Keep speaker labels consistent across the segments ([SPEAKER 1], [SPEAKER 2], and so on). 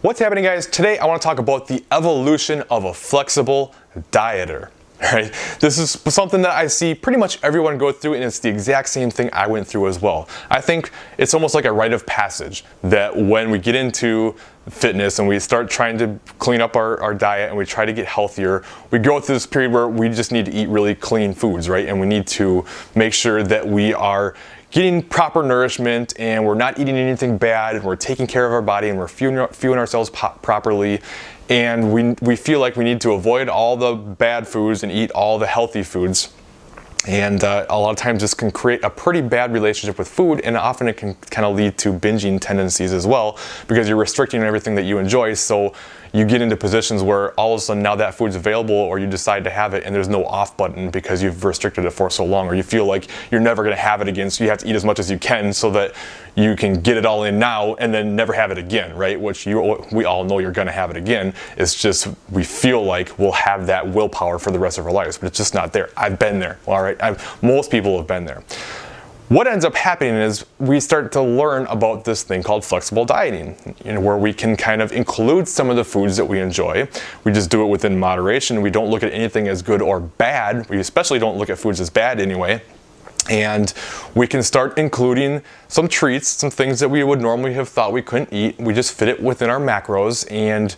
[SPEAKER 1] What's happening, guys? Today I want to talk about the evolution of a flexible dieter. Right? This is something that I see pretty much everyone go through, and it's the exact same thing I went through as well. I think it's almost like a rite of passage that when we get into fitness and we start trying to clean up our diet and we try to get healthier, we go through this period where we just need to eat really clean foods, right? And we need to make sure that we are getting proper nourishment and we're not eating anything bad and we're taking care of our body and we're fueling ourselves properly. And we feel like we need to avoid all the bad foods and eat all the healthy foods. And a lot of times this can create a pretty bad relationship with food, and often it can kind of lead to binging tendencies as well, because you're restricting everything that you enjoy. So you get into positions where all of a sudden now that food's available, or you decide to have it and there's no off button because you've restricted it for so long, or you feel like you're never going to have it again, so you have to eat as much as you can so that you can get it all in now and then never have it again, right? Which we all know you're going to have it again. It's just we feel like we'll have that willpower for the rest of our lives, but it's just not there. I've been there, all right? Most people have been there. What ends up happening is we start to learn about this thing called flexible dieting, where we can kind of include some of the foods that we enjoy. We just do it within moderation. We don't look at anything as good or bad. We especially don't look at foods as bad anyway. And we can start including some treats, some things that we would normally have thought we couldn't eat. We just fit it within our macros, and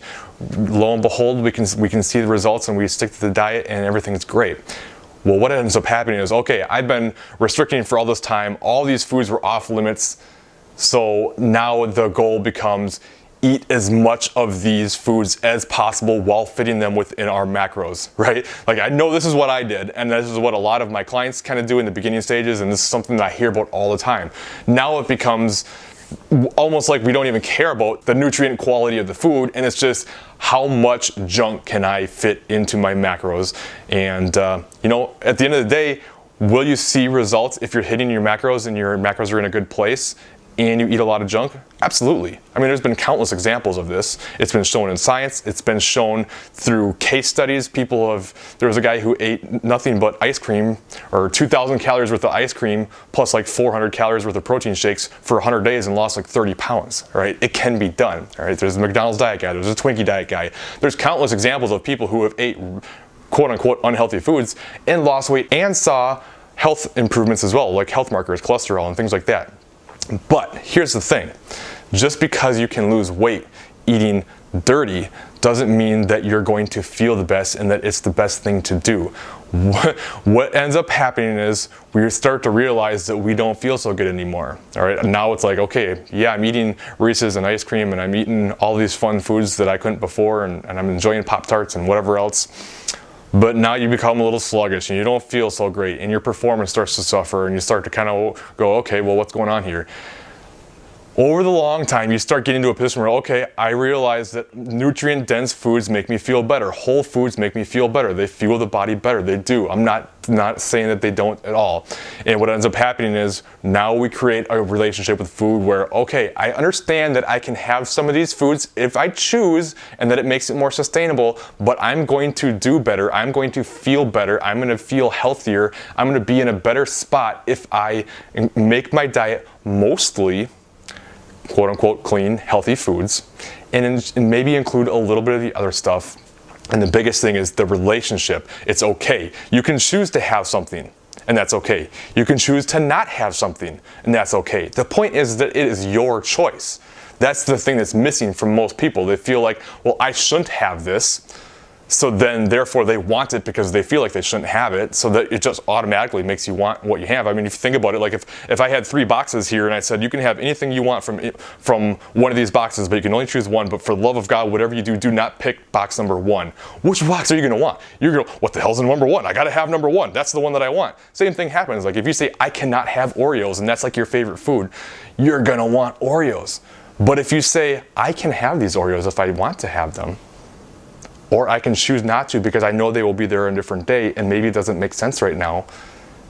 [SPEAKER 1] lo and behold, we can see the results, and we stick to the diet and everything's great. Well, what ends up happening is, okay, I've been restricting for all this time, all these foods were off limits, so now the goal becomes eat as much of these foods as possible while fitting them within our macros, right? Like, I know this is what I did, and this is what a lot of my clients kind of do in the beginning stages, and this is something that I hear about all the time. Now it becomes almost like we don't even care about the nutrient quality of the food, and it's just how much junk can I fit into my macros. And at the end of the day, will you see results if you're hitting your macros and your macros are in a good place and you eat a lot of junk? Absolutely. I mean, there's been countless examples of this. It's been shown in science. It's been shown through case studies. There was a guy who ate nothing but ice cream, or 2,000 calories worth of ice cream, plus like 400 calories worth of protein shakes for 100 days and lost like 30 pounds, right? It can be done, all right? There's a McDonald's diet guy. There's a Twinkie diet guy. There's countless examples of people who have ate quote unquote unhealthy foods and lost weight and saw health improvements as well, like health markers, cholesterol, and things like that. But here's the thing, just because you can lose weight eating dirty doesn't mean that you're going to feel the best and that it's the best thing to do. What ends up happening is we start to realize that we don't feel so good anymore. All right, now it's like, okay, yeah, I'm eating Reese's and ice cream and I'm eating all these fun foods that I couldn't before, and I'm enjoying Pop-Tarts and whatever else. But now you become a little sluggish and you don't feel so great, and your performance starts to suffer, and you start to kind of go, okay, well, what's going on here? Over the long time, you start getting to a position where, okay, I realize that nutrient-dense foods make me feel better. Whole foods make me feel better. They fuel the body better. They do. I'm not saying that they don't at all. And what ends up happening is now we create a relationship with food where, okay, I understand that I can have some of these foods if I choose, and that it makes it more sustainable, but I'm going to do better. I'm going to feel better. I'm going to feel healthier. I'm going to be in a better spot if I make my diet mostly quote unquote clean, healthy foods, and maybe include a little bit of the other stuff. And the biggest thing is the relationship. It's okay. You can choose to have something, and that's okay. You can choose to not have something, and that's okay. The point is that it is your choice. That's the thing that's missing from most people. They feel like, well, I shouldn't have this, so then therefore they want it because they feel like they shouldn't have it, so that it just automatically makes you want what you have. I mean, if you think about it, like if I had 3 boxes here and I said you can have anything you want from one of these boxes, but you can only choose one, but for the love of God, whatever you do, do not pick box number 1. Which box are you going to want? You're going to, what the hell's in number 1? I got to have number 1. That's the one that I want. Same thing happens. Like if you say I cannot have Oreos and that's like your favorite food, you're going to want Oreos. But if you say I can have these Oreos if I want to have them, or I can choose not to because I know they will be there on a different day and maybe it doesn't make sense right now,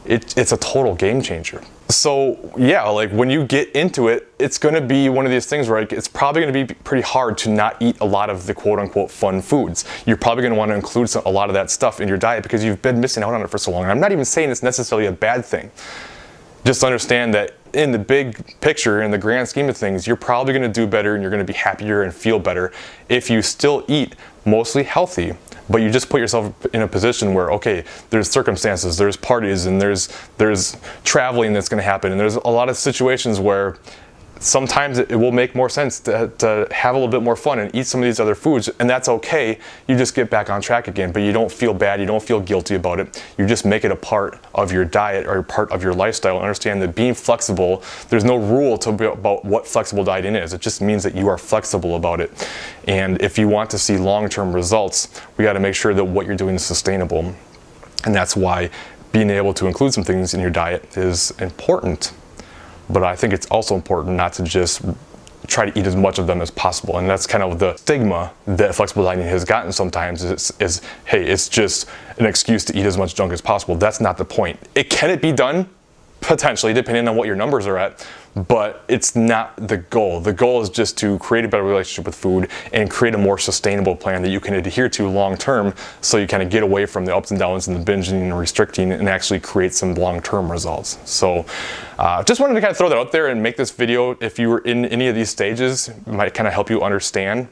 [SPEAKER 1] it's a total game changer. So yeah, like when you get into it, it's going to be one of these things where it's probably going to be pretty hard to not eat a lot of the quote unquote fun foods. You're probably going to want to include a lot of that stuff in your diet because you've been missing out on it for so long. And I'm not even saying it's necessarily a bad thing. Just understand that in the big picture, in the grand scheme of things, you're probably going to do better and you're going to be happier and feel better if you still eat mostly healthy. But you just put yourself in a position where, okay, there's circumstances, there's parties, and there's traveling that's going to happen, and there's a lot of situations where sometimes it will make more sense to have a little bit more fun and eat some of these other foods, and that's okay. You just get back on track again, but you don't feel bad, you don't feel guilty about it. You just make it a part of your diet or part of your lifestyle, and understand that being flexible, there's no rule about what flexible dieting is. It just means that you are flexible about it. And if you want to see long-term results, we got to make sure that what you're doing is sustainable. And that's why being able to include some things in your diet is important. But I think it's also important not to just try to eat as much of them as possible. And that's kind of the stigma that flexible dieting has gotten sometimes is hey, it's just an excuse to eat as much junk as possible. That's not the point. Can it be done? Potentially, depending on what your numbers are at, but it's not the goal. The goal is just to create a better relationship with food and create a more sustainable plan that you can adhere to long term, so you kind of get away from the ups and downs and the binging and restricting and actually create some long-term results. So just wanted to kind of throw that out there and make this video. If you were in any of these stages, it might kind of help you understand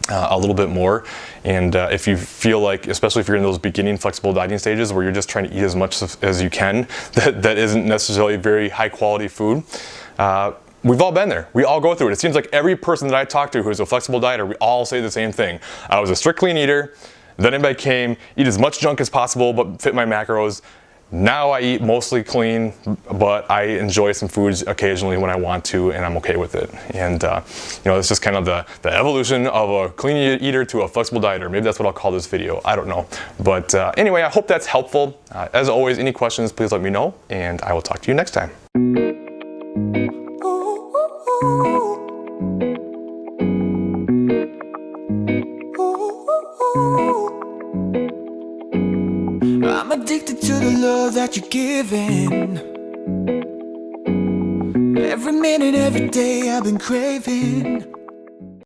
[SPEAKER 1] a little bit more. And if you feel like, especially if you're in those beginning flexible dieting stages where you're just trying to eat as much as you can, that isn't necessarily very high quality food, we've all been there. We all go through it. It seems like every person that I talk to who's a flexible dieter, we all say the same thing. I was a strict clean eater, then I became eat as much junk as possible but fit my macros. Now I eat mostly clean, but I enjoy some foods occasionally when I want to, and I'm okay with it. And it's just kind of the evolution of a clean eater to a flexible dieter. Maybe that's what I'll call this video. I don't know. But anyway, I hope that's helpful. As always, any questions, please let me know, and I will talk to you next time.
[SPEAKER 2] I'm addicted to the love that you're giving. Every minute, every day I've been craving.